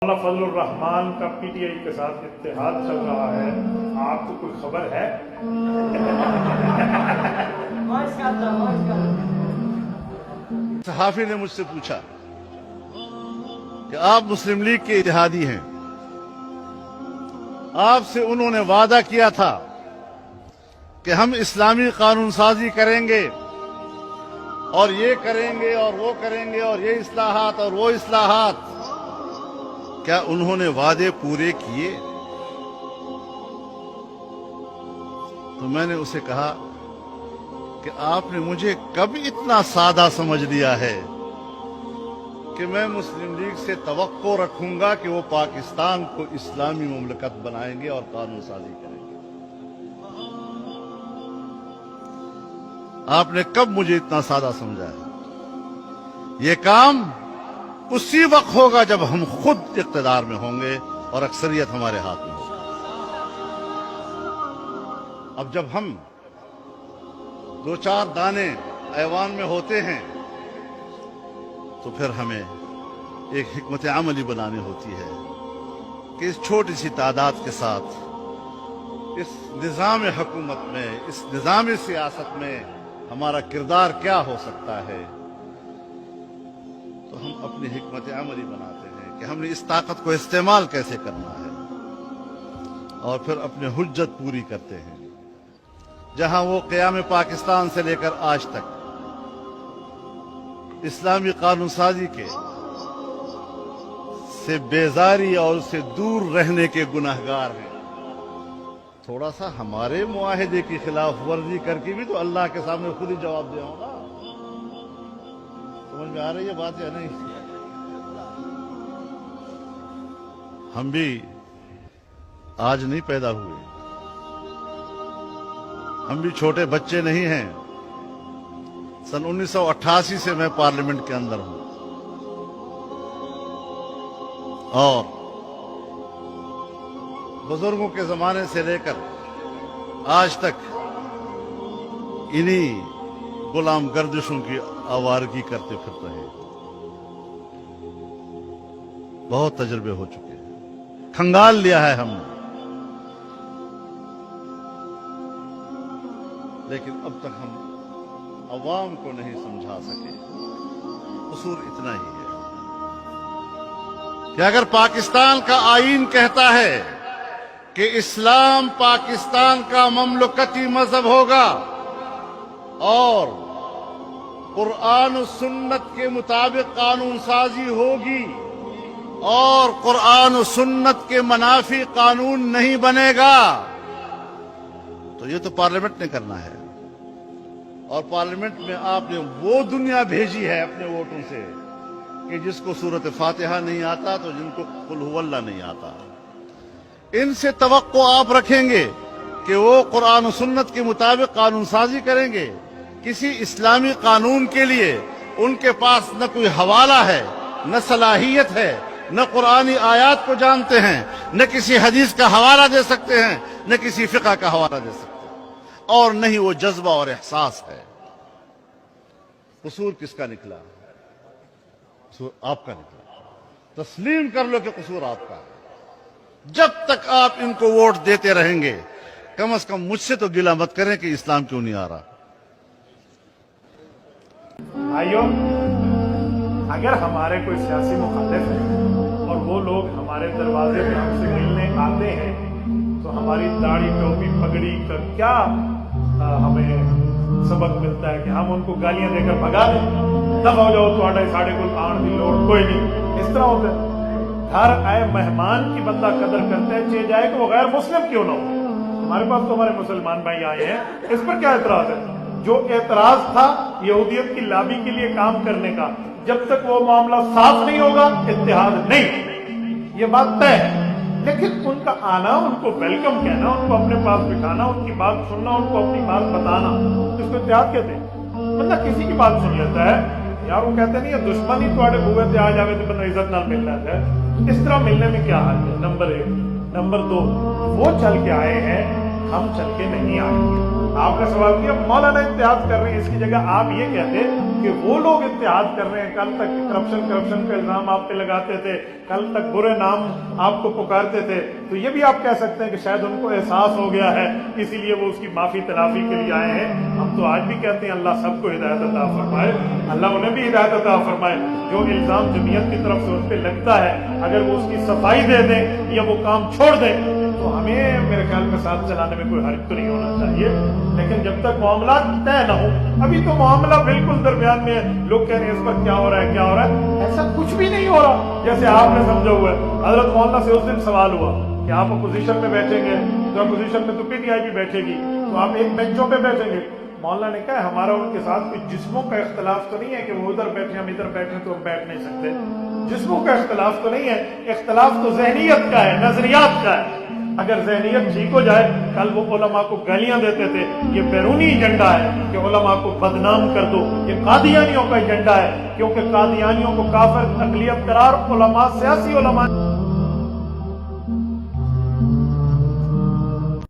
مولانا فضل الرحمان کا P T I کے ساتھ اتحاد چل رہا ہے، آپ کو کوئی خبر ہے؟ صحافی نے مجھ سے پوچھا کہ آپ مسلم لیگ کے اتحادی ہیں، آپ سے انہوں نے وعدہ کیا تھا کہ ہم اسلامی قانون سازی کریں گے اور یہ کریں گے اور وہ کریں گے اور یہ اصلاحات اور وہ اصلاحات، کیا انہوں نے وعدے پورے کیے؟ تو میں نے اسے کہا کہ آپ نے مجھے کب اتنا سادہ سمجھ لیا ہے کہ میں مسلم لیگ سے توقع رکھوں گا کہ وہ پاکستان کو اسلامی مملکت بنائیں گے اور قانون سازی کریں گے؟ آپ نے کب مجھے اتنا سادہ سمجھا ہے؟ یہ کام اسی وقت ہوگا جب ہم خود اقتدار میں ہوں گے اور اکثریت ہمارے ہاتھ میں ہوگی۔ اب جب ہم دو چار دانے ایوان میں ہوتے ہیں تو پھر ہمیں ایک حکمت عملی بنانی ہوتی ہے کہ اس چھوٹی سی تعداد کے ساتھ اس نظام حکومت میں، اس نظام سیاست میں ہمارا کردار کیا ہو سکتا ہے۔ تو ہم اپنی حکمت عملی بناتے ہیں کہ ہم نے اس طاقت کو استعمال کیسے کرنا ہے، اور پھر اپنے حجت پوری کرتے ہیں۔ جہاں وہ قیام پاکستان سے لے کر آج تک اسلامی قانون سازی کے سے بیزاری اور اس سے دور رہنے کے گناہگار ہیں، تھوڑا سا ہمارے معاہدے کی خلاف ورزی کر کے بھی تو اللہ کے سامنے خود ہی جواب دیا ہوگا۔ سمجھ میں آ رہی ہے بات یا نہیں؟ ہم بھی آج نہیں پیدا ہوئے، ہم بھی چھوٹے بچے نہیں ہیں۔ سن 1988 سے میں پارلیمنٹ کے اندر ہوں، اور بزرگوں کے زمانے سے لے کر آج تک انہی غلام گردشوں کی آوارگی کرتے پھرتے ہیں۔ بہت تجربے ہو چکے ہیں، کھنگال لیا ہے ہم نے، لیکن اب تک ہم عوام کو نہیں سمجھا سکے۔ قصور اتنا ہی ہے کہ اگر پاکستان کا آئین کہتا ہے کہ اسلام پاکستان کا مملکتی مذہب ہوگا اور قرآن و سنت کے مطابق قانون سازی ہوگی اور قرآن و سنت کے منافی قانون نہیں بنے گا، تو یہ تو پارلیمنٹ نے کرنا ہے۔ اور پارلیمنٹ میں آپ نے وہ دنیا بھیجی ہے اپنے ووٹوں سے کہ جس کو سورۃ فاتحہ نہیں آتا تو جن کو قل هو اللہ نہیں آتا۔ ان سے توقع آپ رکھیں گے کہ وہ قرآن و سنت کے مطابق قانون سازی کریں گے؟ کسی اسلامی قانون کے لیے ان کے پاس نہ کوئی حوالہ ہے، نہ صلاحیت ہے، نہ قرآنی آیات کو جانتے ہیں، نہ کسی حدیث کا حوالہ دے سکتے ہیں، نہ کسی فقہ کا حوالہ دے سکتے ہیں، اور نہ ہی وہ جذبہ اور احساس ہے۔ قصور کس کا نکلا؟ قصور آپ کا نکلا۔ تسلیم کر لو کہ قصور آپ کا ہے۔ جب تک آپ ان کو ووٹ دیتے رہیں گے، کم از کم مجھ سے تو گلہ مت کریں کہ اسلام کیوں نہیں آ رہا۔ بھائیوں، اگر ہمارے کوئی سیاسی مخالف ہیں اور وہ لوگ ہمارے دروازے پہ ہم سے ملنے آتے ہیں تو ہماری داڑھی ٹوپی پگڑی کا کیا ہمیں سبق ملتا ہے کہ ہم ان کو گالیاں دے کر بھگا دیں؟ تب ہو جاؤ تھوڑا ساڑھے کو آن دی لوڑ کوئی نہیں، اس طرح ہوتا ہے۔ گھر آئے مہمان کی بندہ قدر کرتا ہے، چاہے جائے کہ وہ غیر مسلم کیوں نہ ہو۔ ہمارے پاس تو ہمارے مسلمان بھائی آئے ہیں، اس پر کیا اعتراض ہے؟ جو اعتراض تھا یہودیت کی لابی کے لیے کام کرنے کا، جب تک وہ معاملہ صاف نہیں ہوگا اتحاد نہیں، یہ بات طے ہے۔ لیکن ان کا آنا، ان کو ویلکم کہنا، ان کو اپنے پاس بٹھانا، ان کی بات سننا، ان کو اپنی بات بتانا، اس کو اتحاد کہتے ہیں۔ بندہ کسی کی بات سن لیتا ہے، یار وہ کہتے نہیں یہ دشمن ہی تھوڑے ہوئے تھے آ جاوے تو بندہ عزت نال مل رہا ہے۔ اس طرح ملنے میں کیا حال ہے؟ نمبر 1۔ نمبر 2، وہ چل کے آئے ہیں، ہم چل کے نہیں آئے۔ آپ نے سوال کیا مولانا اتحاد کر رہے ہیں، اس کی جگہ آپ یہ کہتے کہ وہ لوگ اتحاد کر رہے ہیں. کل تک کرپشن کا الزام آپ پہ لگاتے تھے, کل تک برے نام آپ کو پکارتے تھے, تو یہ بھی آپ کہہ سکتے ہیں کہ شاید ان کو احساس ہو گیا ہے, اسی لیے وہ اس کی معافی تلافی کے لیے آئے ہیں. ہم تو آج بھی کہتے ہیں اللہ سب کو ہدایت عطا فرمائے, اللہ انہیں بھی ہدایت عطا فرمائے. جو الزام جمعیت کی طرف سے ان پہ لگتا ہے, اگر وہ اس کی صفائی دے دیں یا وہ کام چھوڑ دیں تو ہمیں میرے خیال میں ساتھ چلانے میں کوئی حرج تو نہیں ہونا چاہیے. لیکن جب تک معاملات طے نہ ہو, ابھی تو معاملہ بالکل درمیان میں ہے, لوگ کہہ رہے ہیں اس پر کیا ہو رہا ہے, کیا ہو رہا ہے, ایسا کچھ بھی نہیں ہو رہا جیسے آپ نے سمجھا ہوا ہے. حضرت مولانا سے اس دن سوال ہوا کہ آپ اپوزیشن میں بیٹھیں گے, تو اپوزیشن میں تو پی ٹی آئی بھی بیٹھے گی, تو آپ ایک بینچوں پہ بیٹھیں گے. مولانا نے کہا ہمارا ان کے ساتھ کوئی جسموں کا اختلاف تو نہیں ہے کہ وہ ادھر بیٹھے ہم ادھر بیٹھے تو ہم بیٹھ نہیں سکتے. جسموں کا اختلاف تو نہیں ہے, اختلاف تو ذہنیت کا ہے, نظریات کا ہے. اگر ذہنیت ٹھیک ہو جائے, کل وہ علماء کو گالیاں دیتے تھے یہ بیرونی ایجنڈا ہے کہ علماء کو بدنام کر دو, یہ قادیانیوں کا ایجنڈا ہے, کیونکہ قادیانیوں کو کافر اقلیت قرار, علماء سیاسی علماء